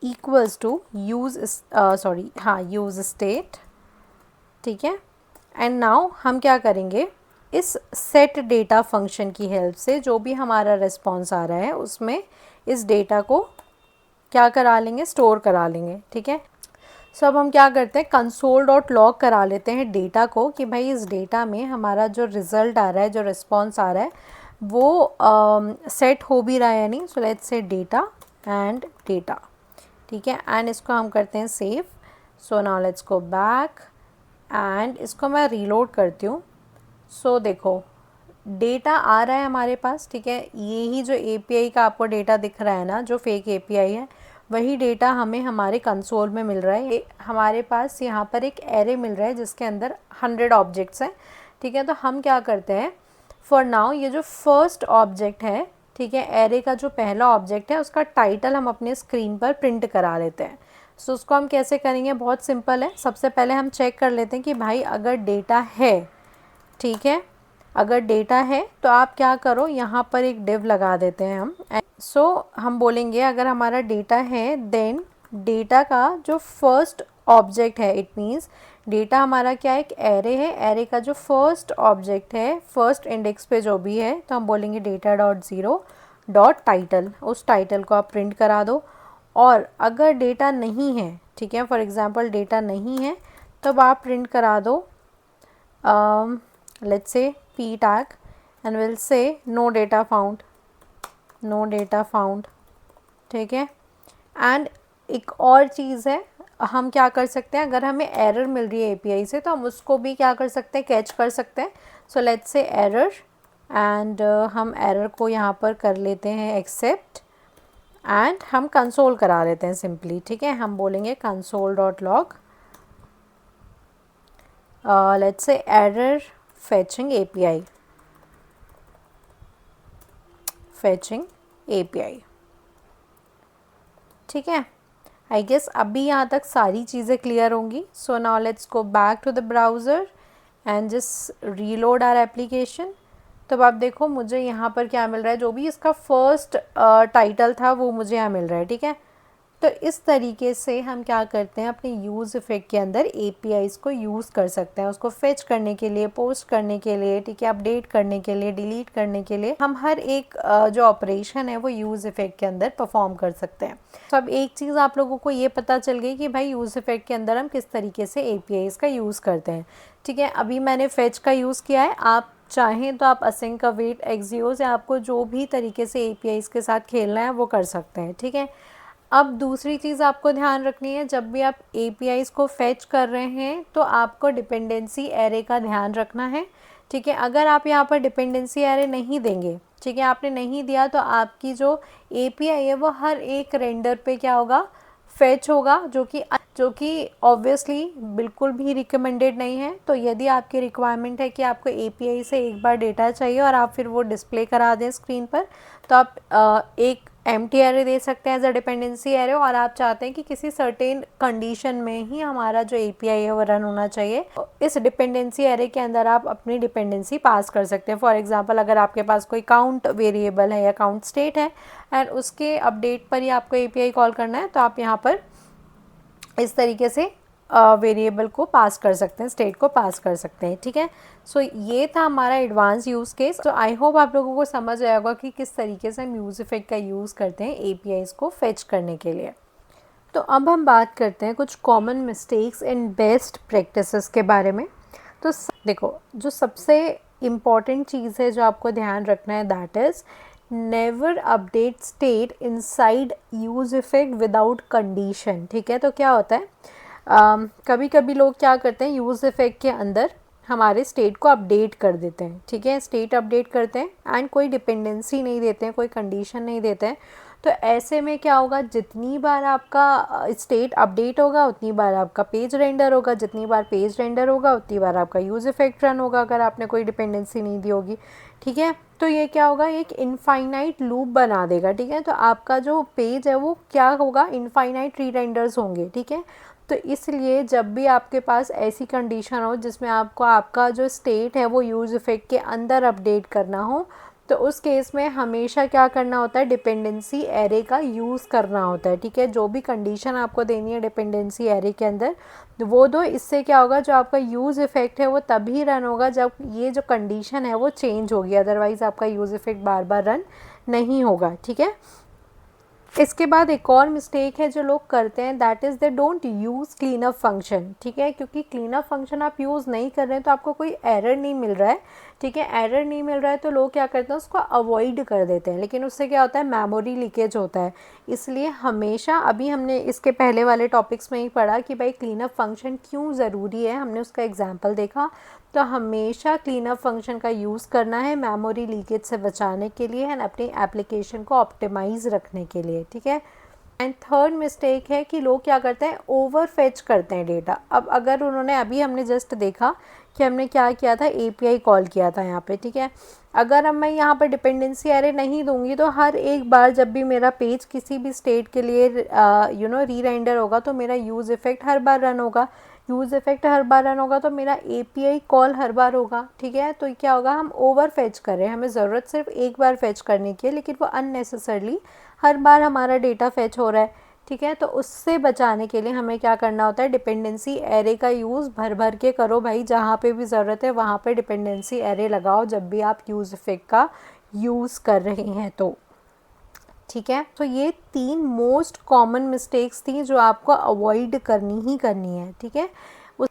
S1: equals to use use state. ठीक है, एंड नाउ हम क्या करेंगे, इस सेट डेटा फंक्शन की हेल्प से जो भी हमारा रिस्पॉन्स आ रहा है उसमें इस डेटा को क्या करा लेंगे, स्टोर करा लेंगे। ठीक है, सो अब हम क्या करते हैं, console.log करा लेते हैं डेटा को कि भाई इस डेटा में हमारा जो रिज़ल्ट आ रहा है, जो रिस्पॉन्स आ रहा है वो सेट हो भी रहा है या नहीं। सो let's say data and data. ठीक है, एंड इसको हम करते हैं save. So now let's go back and इसको मैं रीलोड करती हूँ। सो देखो डेटा आ रहा है हमारे पास। ठीक है, यही जो एपीआई का आपको डेटा दिख रहा है ना, जो फेक एपीआई है, वही डेटा हमें हमारे कंसोल में मिल रहा है। हमारे पास यहाँ पर एक एरे मिल रहा है जिसके अंदर 100 ऑब्जेक्ट्स हैं। ठीक है, तो हम क्या करते हैं, फॉर नाउ ये जो फर्स्ट ऑब्जेक्ट है, ठीक है, एरे का जो पहला ऑब्जेक्ट है उसका टाइटल हम अपने स्क्रीन पर प्रिंट करा लेते हैं। सो उसको हम कैसे करेंगे, बहुत सिंपल है। सबसे पहले हम चेक कर लेते हैं कि भाई अगर डेटा है, ठीक है, अगर डेटा है तो आप क्या करो, यहाँ पर एक डिव लगा देते हैं हम। सो हम बोलेंगे अगर हमारा डेटा है देन डेटा का जो फर्स्ट ऑब्जेक्ट है, इट मीन्स डेटा हमारा क्या है, एक एरे है, एरे का जो फर्स्ट ऑब्जेक्ट है, फर्स्ट इंडेक्स पे जो भी है, तो हम बोलेंगे data dot zero dot title, उस टाइटल को आप प्रिंट करा दो। और अगर डेटा नहीं है, ठीक है, फॉर एग्जांपल डेटा नहीं है, तब आप प्रिंट करा दो let's say p tag and we'll say no data found। No data found, ठीक है। एंड एक और चीज़ है, हम क्या कर सकते हैं, अगर हमें एरर मिल रही है एपीआई से तो हम उसको भी क्या कर सकते हैं, कैच कर सकते हैं। सो लेट्स से एरर, एंड हम एरर को यहाँ पर कर लेते हैं एक्सेप्ट, एंड हम कंसोल करा लेते हैं सिंपली, ठीक है। हम बोलेंगे console dot log, let's say error fetching API, fetching API, ठीक है। आई गेस अभी यहाँ तक सारी चीज़ें क्लियर होंगी। So now let's go back to the browser and just reload our application. तो अब आप देखो मुझे यहाँ पर क्या मिल रहा है, जो भी इसका फर्स्ट टाइटल था वो मुझे यहाँ मिल रहा है, ठीक है। तो इस तरीके से हम क्या करते हैं, अपने यूज़ इफ़ेक्ट के अंदर एपीआईज़ को यूज़ कर सकते हैं, उसको फेच करने के लिए, पोस्ट करने के लिए, ठीक है, अपडेट करने के लिए, डिलीट करने के लिए। हम हर एक जो ऑपरेशन है वो यूज़ इफ़ेक्ट के अंदर परफॉर्म कर सकते हैं। तो अब एक चीज़ आप लोगों को ये पता चल गई कि भाई यूज़ इफ़ेक्ट के अंदर हम किस तरीके से एपीआईज़ का यूज़ करते हैं, ठीक है। अभी मैंने फेच का यूज़ किया है, आप चाहें तो आप असिंक, अवेट, एक्सियोस या आपको जो भी तरीके से एपीआईज़ के साथ खेलना है वो कर सकते हैं, ठीक है। अब दूसरी चीज़ आपको ध्यान रखनी है, जब भी आप एपीआईज़ को फेच कर रहे हैं तो आपको डिपेंडेंसी एरे का ध्यान रखना है, ठीक है। अगर आप यहाँ पर डिपेंडेंसी एरे नहीं देंगे, ठीक है, आपने नहीं दिया, तो आपकी जो एपीआई है वो हर एक रेंडर पे क्या होगा, फेच होगा, जो कि ऑब्वियसली बिल्कुल भी रिकमेंडेड नहीं है। तो यदि आपकी रिक्वायरमेंट है कि आपको एपीआई से एक बार डेटा चाहिए और आप फिर वो डिस्प्ले करा दें स्क्रीन पर, तो आप एक एम्प्टी एरे दे सकते हैं एज अ डिपेंडेंसी एरे, और आप चाहते हैं कि किसी सर्टेन कंडीशन में ही हमारा जो एपीआई है वो रन होना चाहिए, इस डिपेंडेंसी एरे के अंदर आप अपनी डिपेंडेंसी पास कर सकते हैं। फॉर एग्जांपल, अगर आपके पास कोई काउंट वेरिएबल है या काउंट स्टेट है एंड उसके अपडेट पर ही आपको एपीआई कॉल करना है, तो आप यहाँ पर इस तरीके से वेरिएबल को पास कर सकते हैं, स्टेट को पास कर सकते हैं, ठीक है। सो ये था हमारा एडवांस यूज़ केस। तो आई होप आप लोगों को समझ आया होगा कि किस तरीके से हम यूज़ इफ़ेक्ट का यूज़ करते हैं एपीआईज़ को फेच करने के लिए। तो अब हम बात करते हैं कुछ common mistakes and best practices के बारे में। तो देखो, जो सबसे इम्पॉर्टेंट चीज़ है जो आपको ध्यान रखना है, that is never update state inside use effect without condition, ठीक है। तो क्या होता है, कभी कभी लोग क्या करते हैं, यूज़ इफ़ेक्ट के अंदर हमारे स्टेट को अपडेट कर देते हैं, ठीक है, स्टेट अपडेट करते हैं एंड कोई डिपेंडेंसी नहीं देते हैं, कोई कंडीशन नहीं देते हैं। तो ऐसे में क्या होगा, जितनी बार आपका स्टेट अपडेट होगा उतनी बार आपका पेज रेंडर होगा, जितनी बार पेज रेंडर होगा उतनी बार आपका यूज़ इफ़ेक्ट रन होगा, अगर आपने कोई डिपेंडेंसी नहीं दी होगी, ठीक है। तो ये क्या होगा, एक इनफाइनाइट लूप बना देगा, ठीक है। तो आपका जो पेज है वो क्या होगा, इनफाइनाइट री रेंडर्स होंगे, ठीक है। तो इसलिए जब भी आपके पास ऐसी कंडीशन हो जिसमें आपको आपका जो स्टेट है वो यूज़ इफ़ेक्ट के अंदर अपडेट करना हो, तो उस केस में हमेशा क्या करना होता है, डिपेंडेंसी एरे का यूज़ करना होता है, ठीक है। जो भी कंडीशन आपको देनी है डिपेंडेंसी एरे के अंदर वो दो। इससे क्या होगा, जो आपका यूज़ इफ़ेक्ट है वो तभी रन होगा जब ये जो कंडीशन है वो चेंज होगी, अदरवाइज़ आपका यूज़ इफ़ेक्ट बार बार रन नहीं होगा, ठीक है। इसके बाद एक और मिस्टेक है जो लोग करते हैं, that is they don't use cleanup function, ठीक है। क्योंकि क्लीनअप फंक्शन आप यूज़ नहीं कर रहे हैं तो आपको कोई एरर नहीं मिल रहा है, ठीक है। एरर नहीं मिल रहा है तो लोग क्या करते हैं, उसको अवॉइड कर देते हैं, लेकिन उससे क्या होता है, मेमोरी लीकेज होता है। इसलिए हमेशा, अभी हमने इसके पहले वाले टॉपिक्स में ही पढ़ा कि भाई क्लीनअप फंक्शन क्यों ज़रूरी है, हमने उसका एग्जाम्पल देखा। तो हमेशा क्लीनअप फंक्शन का यूज़ करना है मेमोरी लीकेज से बचाने के लिए एंड अपनी एप्लीकेशन को ऑप्टिमाइज़ रखने के लिए, ठीक है। एंड थर्ड मिस्टेक है कि लोग क्या करते हैं, ओवर फेच करते हैं डेटा। अब अगर उन्होंने, अभी हमने जस्ट देखा कि हमने क्या किया था, एपीआई कॉल किया था यहाँ पे, ठीक है। अगर अब मैं यहाँ पर डिपेंडेंसी एरे नहीं दूंगी तो हर एक बार जब भी मेरा पेज किसी भी स्टेट के लिए री रेंडर होगा तो मेरा यूज़ इफ़ेक्ट हर बार रन होगा, यूज़ इफ़ेक्ट हर बार रन होगा तो मेरा एपीआई कॉल हर बार होगा, ठीक है। तो क्या होगा, हम ओवर फेच कर रहे हैं, हमें ज़रूरत सिर्फ एक बार फेच करने की है लेकिन वो अननेसेसरली हर बार हमारा डेटा फेच हो रहा है, ठीक है। तो उससे बचाने के लिए हमें क्या करना होता है, डिपेंडेंसी एरे का यूज़ भर भर के करो भाई, जहाँ पे भी ज़रूरत है वहाँ पे डिपेंडेंसी एरे लगाओ जब भी आप यूज़ इफ़ेक्ट का यूज़ कर रहे हैं तो, ठीक है। तो ये 3 मोस्ट कॉमन मिस्टेक्स थी जो आपको अवॉइड करनी ही करनी है, ठीक है।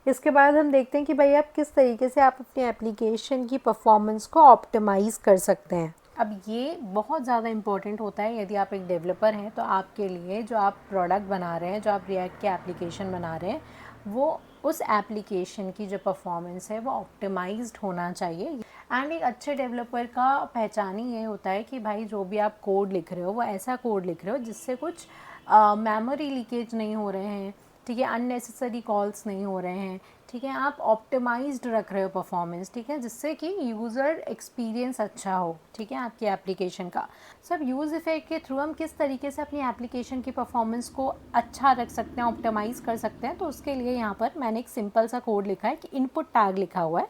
S1: इसके बाद हम देखते हैं कि भाई आप किस तरीके से आप अपनी एप्लीकेशन की परफॉर्मेंस को ऑप्टिमाइज़ कर सकते हैं। अब ये बहुत ज़्यादा इम्पोर्टेंट होता है यदि आप एक डेवलपर हैं, तो आपके लिए जो आप प्रोडक्ट बना रहे हैं, जो आप रिएक्ट के एप्लीकेशन बना रहे हैं, वो उस एप्लीकेशन की जो परफॉर्मेंस है वो ऑप्टिमाइज्ड होना चाहिए। एंड एक अच्छे डेवलपर का पहचान ही ये होता है कि भाई जो भी आप कोड लिख रहे हो वो ऐसा कोड लिख रहे हो जिससे कुछ मेमोरी लीकेज नहीं हो रहे हैं, ठीक है, अननेसेसरी कॉल्स नहीं हो रहे हैं, ठीक है, आप ऑप्टिमाइज्ड रख रहे हो परफॉर्मेंस, ठीक है, जिससे कि यूज़र एक्सपीरियंस अच्छा हो, ठीक है, आपकी एप्लीकेशन का। सो अब यूज़ इफेक्ट के थ्रू हम किस तरीके से अपनी एप्लीकेशन की परफॉर्मेंस को अच्छा रख सकते हैं, ऑप्टिमाइज़ कर सकते हैं, तो उसके लिए यहाँ पर मैंने एक सिंपल सा कोड लिखा है कि इनपुट टैग लिखा हुआ है,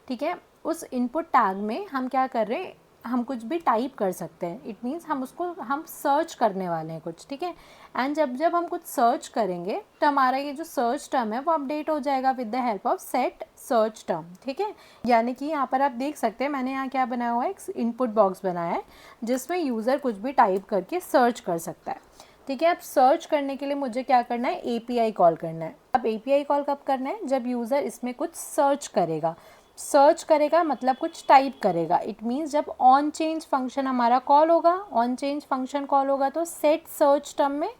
S1: ठीक है। उस इनपुट टैग में हम क्या कर रहे हैं, हम कुछ भी टाइप कर सकते हैं। इट मीन्स हम सर्च करने वाले हैं कुछ, ठीक है। एंड जब हम कुछ सर्च करेंगे तो हमारा ये जो सर्च टर्म है वो अपडेट हो जाएगा with the help of set search term, ठीक है। यानी कि यहाँ पर आप देख सकते हैं मैंने यहाँ क्या बनाया हुआ है, एक इनपुट बॉक्स बनाया है जिसमें यूज़र कुछ भी टाइप करके सर्च कर सकता है, ठीक है। अब सर्च करने के लिए मुझे क्या करना है, API कॉल करना है। अब API कॉल कब करना है, जब यूज़र इसमें कुछ सर्च करेगा। सर्च करेगा मतलब कुछ टाइप करेगा। इट मीन्स जब ऑन चेंज फंक्शन हमारा कॉल होगा, ऑन चेंज फंक्शन कॉल होगा तो सेट सर्च टर्म में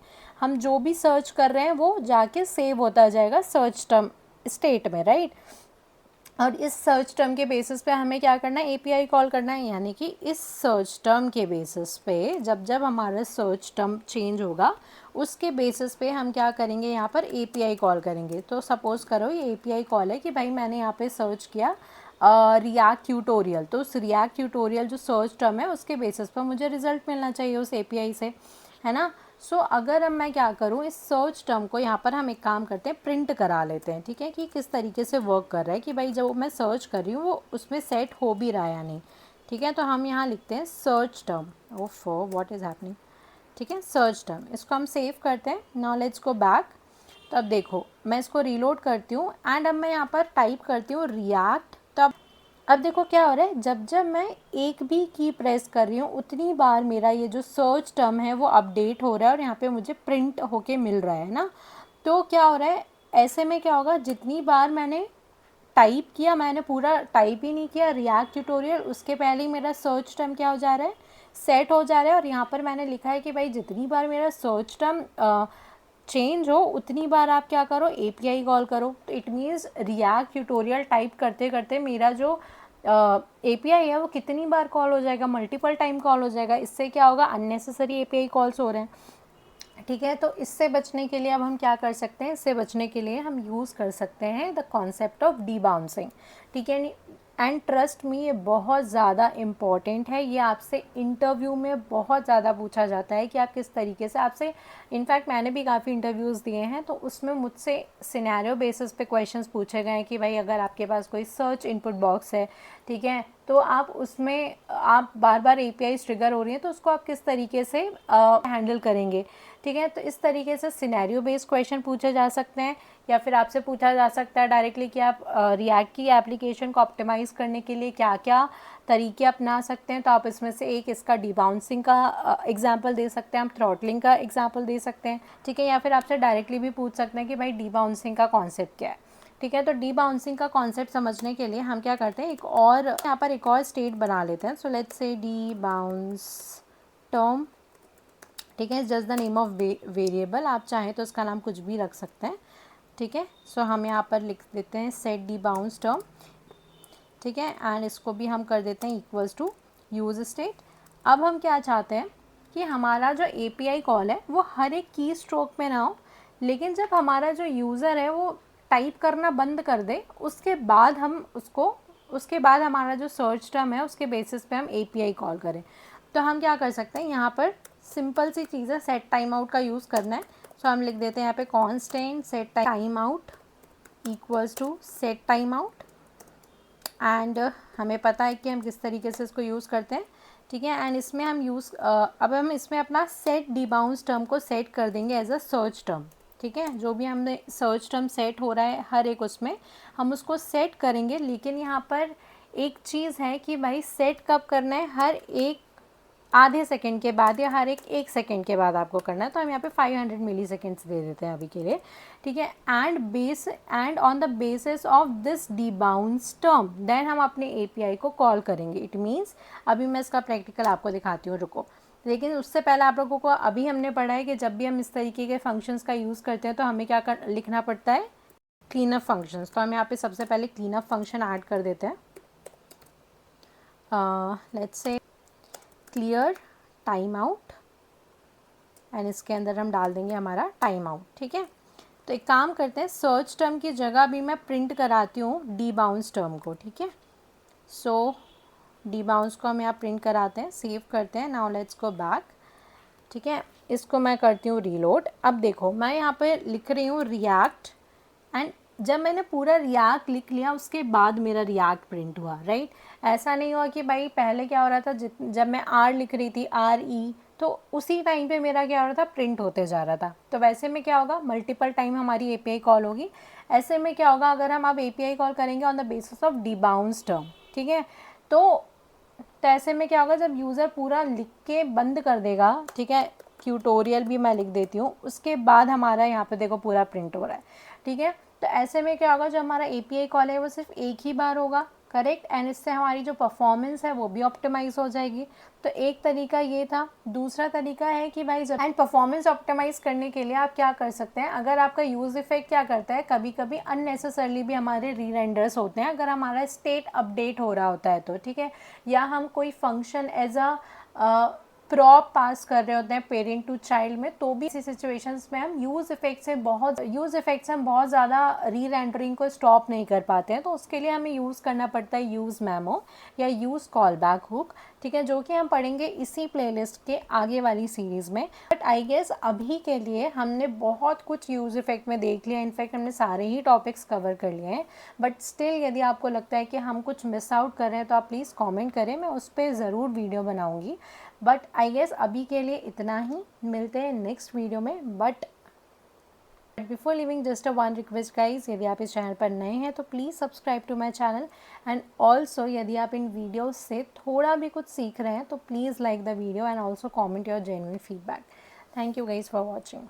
S1: हम जो भी सर्च कर रहे हैं वो जाके सेव होता जाएगा सर्च टर्म स्टेट में, राइट। और इस सर्च टर्म के बेसिस पे हमें क्या करना है, API कॉल करना है। यानी कि इस सर्च टर्म के बेसिस पे जब हमारा सर्च टर्म चेंज होगा उसके बेसिस पे हम क्या करेंगे, यहाँ पर API कॉल करेंगे। तो सपोज़ करो ये API कॉल है कि भाई मैंने यहाँ पे सर्च किया रिएक्ट ट्यूटोरियल, तो उस रिएक्ट ट्यूटोरियल जो सर्च टर्म है उसके बेसिस पर मुझे रिजल्ट मिलना चाहिए उस API से, है ना। सो अगर अब मैं क्या करूँ, इस सर्च टर्म को यहाँ पर हम एक काम करते हैं, प्रिंट करा लेते हैं, ठीक है, कि किस तरीके से वर्क कर रहा है, कि भाई जब मैं सर्च कर रही हूँ वो उसमें सेट हो भी रहा है या नहीं, ठीक है। तो हम यहाँ लिखते हैं सर्च टर्म, ओफो व्हाट इज़ हैपनिंग, ठीक है, सर्च टर्म। इसको हम सेव करते हैं। Now let's go back. तो अब देखो मैं इसको रीलोड करती हूँ एंड अब मैं यहाँ पर टाइप करती हूँ रिएक्ट। तो अब देखो क्या हो रहा है, जब मैं एक भी की प्रेस कर रही हूँ उतनी बार मेरा ये जो सर्च टर्म है वो अपडेट हो रहा है और यहाँ पे मुझे प्रिंट होके मिल रहा है ना। तो क्या हो रहा है, ऐसे में क्या होगा, जितनी बार मैंने टाइप किया, मैंने पूरा टाइप ही नहीं किया रिएक्ट ट्यूटोरियल, उसके पहले ही मेरा सर्च टर्म क्या हो जा रहा है, सेट हो जा रहा है। और यहाँ पर मैंने लिखा है कि भाई जितनी बार मेरा सर्च टर्म चेंज हो उतनी बार आप क्या करो, API कॉल करो। तो it means react tutorial type करते करते मेरा जो API है वो कितनी बार कॉल हो जाएगा, मल्टीपल टाइम कॉल हो जाएगा। इससे क्या होगा, अननेसेसरी API कॉल्स हो रहे हैं, ठीक है। तो इससे बचने के लिए अब हम क्या कर सकते हैं, इससे बचने के लिए हम यूज़ कर सकते हैं द कॉन्सेप्ट ऑफ डीबाउंसिंग, ठीक है। एंड ट्रस्ट मी ये बहुत ज़्यादा इम्पॉर्टेंट है, ये आपसे इंटरव्यू में बहुत ज़्यादा पूछा जाता है कि आप किस तरीके से, आपसे इनफैक्ट मैंने भी काफ़ी इंटरव्यूज़ दिए हैं तो उसमें मुझसे सिनेरियो बेसिस पे क्वेश्चंस पूछे गए हैं कि भाई अगर आपके पास कोई सर्च इनपुट बॉक्स है, ठीक है, तो आप उसमें आप बार बार API ट्रिगर हो रही हैं तो उसको आप किस तरीके से हैंडल करेंगे, ठीक है। तो इस तरीके से सिनेरियो बेस्ड क्वेश्चन पूछे जा सकते हैं या फिर आपसे पूछा जा सकता है डायरेक्टली कि आप रिएक्ट की एप्लीकेशन को ऑप्टिमाइज़ करने के लिए क्या क्या तरीके अपना सकते हैं। तो आप इसमें से एक इसका डीबाउंसिंग का एग्जांपल दे सकते हैं, हम थ्रॉटलिंग का एग्जांपल दे सकते हैं, ठीक है, या फिर आपसे डायरेक्टली भी पूछ सकते हैं कि भाई डीबाउंसिंग का कॉन्सेप्ट क्या है, ठीक है। तो डीबाउंसिंग का कॉन्सेप्ट समझने के लिए हम क्या करते हैं, एक और यहाँ पर एक और स्टेट बना लेते हैं। सो लेट्स से डीबाउंस टर्म, ठीक है, just the name of variable, आप चाहें तो इसका नाम कुछ भी रख सकते हैं, ठीक है। सो हम यहाँ पर लिख देते हैं सेट डीबाउंस टर्म, ठीक है, एंड इसको भी हम कर देते हैं इक्वल्स टू यूज स्टेट। अब हम क्या चाहते हैं कि हमारा जो API कॉल है वो हर एक की स्ट्रोक में ना हो, लेकिन जब हमारा जो यूज़र है वो टाइप करना बंद कर दे उसके बाद हम उसको, उसके बाद हमारा जो सर्च टर्म है उसके बेसिस पे हम API कॉल करें। तो हम क्या कर सकते हैं, यहाँ पर सिंपल सी चीज़ है, सेट टाइम आउट का यूज़ करना है। सो हम लिख देते हैं यहाँ पे constant set time out equals to set time out and हमें पता है कि हम किस तरीके से इसको यूज़ करते हैं, ठीक है। एंड इसमें हम अब हम इसमें अपना सेट डीबाउंस टर्म को सेट कर देंगे एज अ सर्च टर्म, ठीक है। जो भी हमने सर्च टर्म सेट हो रहा है हर एक उसमें हम उसको सेट करेंगे। लेकिन यहाँ पर एक चीज़ है कि भाई सेट कब करना है, हर एक आधे सेकंड के बाद या हर एक सेकंड के बाद आपको करना है। तो हम यहाँ पे 500 मिली सेकेंड्स दे देते हैं अभी के लिए, ठीक है। And on the basis of this debounce term then हम अपने API को कॉल करेंगे। इट मीन्स अभी मैं इसका प्रैक्टिकल आपको दिखाती हूँ, रुको। लेकिन उससे पहले आप लोगों को अभी हमने पढ़ा है कि जब भी हम इस तरीके के फंक्शंस का यूज़ करते हैं तो हमें क्या लिखना पड़ता है, क्लीनअप फंक्शंस। तो हम यहाँ पे सबसे पहले क्लीनअप फंक्शन ऐड कर देते हैं। Let's say clear time out, and इसके अंदर हम डाल देंगे हमारा टाइम आउट, ठीक है। तो एक काम करते हैं, सर्च टर्म की जगह भी मैं प्रिंट कराती हूँ डीबाउंस टर्म को, ठीक है। सो डीबाउंस को हम यहाँ प्रिंट कराते हैं, सेव करते हैं। नाउ लेट्स गो बैक, ठीक है। इसको मैं करती हूँ रीलोड। अब देखो मैं यहाँ पे लिख रही हूँ रिएक्ट, एंड जब मैंने पूरा रिएक्ट लिख लिया उसके बाद मेरा रिएक्ट प्रिंट हुआ, राइट। ऐसा नहीं हुआ कि भाई पहले क्या हो रहा था, जब मैं आर लिख रही थी RE, तो उसी टाइम पे मेरा क्या हो रहा था, प्रिंट होते जा रहा था। तो वैसे में क्या होगा, मल्टीपल टाइम हमारी API कॉल होगी। ऐसे में क्या होगा, अगर हम अब API कॉल करेंगे on the basis of debounce term, ठीक है, तो ऐसे में क्या होगा, जब यूज़र पूरा लिख के बंद कर देगा, ठीक है, ट्यूटोरियल भी मैं लिख देती हूँ, उसके बाद हमारा यहाँ पे देखो पूरा प्रिंट हो रहा है, ठीक है। तो ऐसे में क्या होगा, जो हमारा API कॉल है वो सिर्फ एक ही बार होगा, करेक्ट। एंड इससे हमारी जो परफॉर्मेंस है वो भी ऑप्टिमाइज हो जाएगी। तो एक तरीका ये था। दूसरा तरीका है कि भाई जब एंड परफॉर्मेंस ऑप्टिमाइज करने के लिए आप क्या कर सकते हैं, अगर आपका यूज़ इफेक्ट क्या करता है, कभी कभी अननेसेसरली भी हमारे री रेंडर्स होते हैं अगर हमारा स्टेट अपडेट हो रहा होता है तो, ठीक है। या हम कोई फंक्शन एज अ प्रॉप पास कर रहे होते हैं पेरेंट टू चाइल्ड में, तो भी ऐसी सिचुएशंस में हम यूज़ इफेक्ट से हम बहुत ज़्यादा री रेंडरिंग को स्टॉप नहीं कर पाते हैं। तो उसके लिए हमें यूज़ करना पड़ता है यूज़ मेमो या यूज़ कॉल बैक हुक, ठीक है, जो कि हम पढ़ेंगे इसी प्लेलिस्ट के आगे वाली सीरीज़ में। बट आई गेस अभी के लिए हमने बहुत कुछ यूज़ इफेक्ट में देख लिया, इनफैक्ट हमने सारे ही टॉपिक्स कवर कर लिए हैं। बट स्टिल यदि आपको लगता है कि हम कुछ मिस आउट कर रहे हैं तो आप प्लीज़ कमेंट करें, मैं उस पर ज़रूर वीडियो बनाऊंगी। बट आई गेस अभी के लिए इतना ही, मिलते हैं नेक्स्ट वीडियो में। But before leaving just a one request guys, यदि आप इस चैनल पर नए हैं तो please subscribe to my channel, and also यदि आप इन वीडियोस से थोड़ा भी कुछ सीख रहे हैं तो please like the video and also comment your genuine feedback. Thank you guys for watching.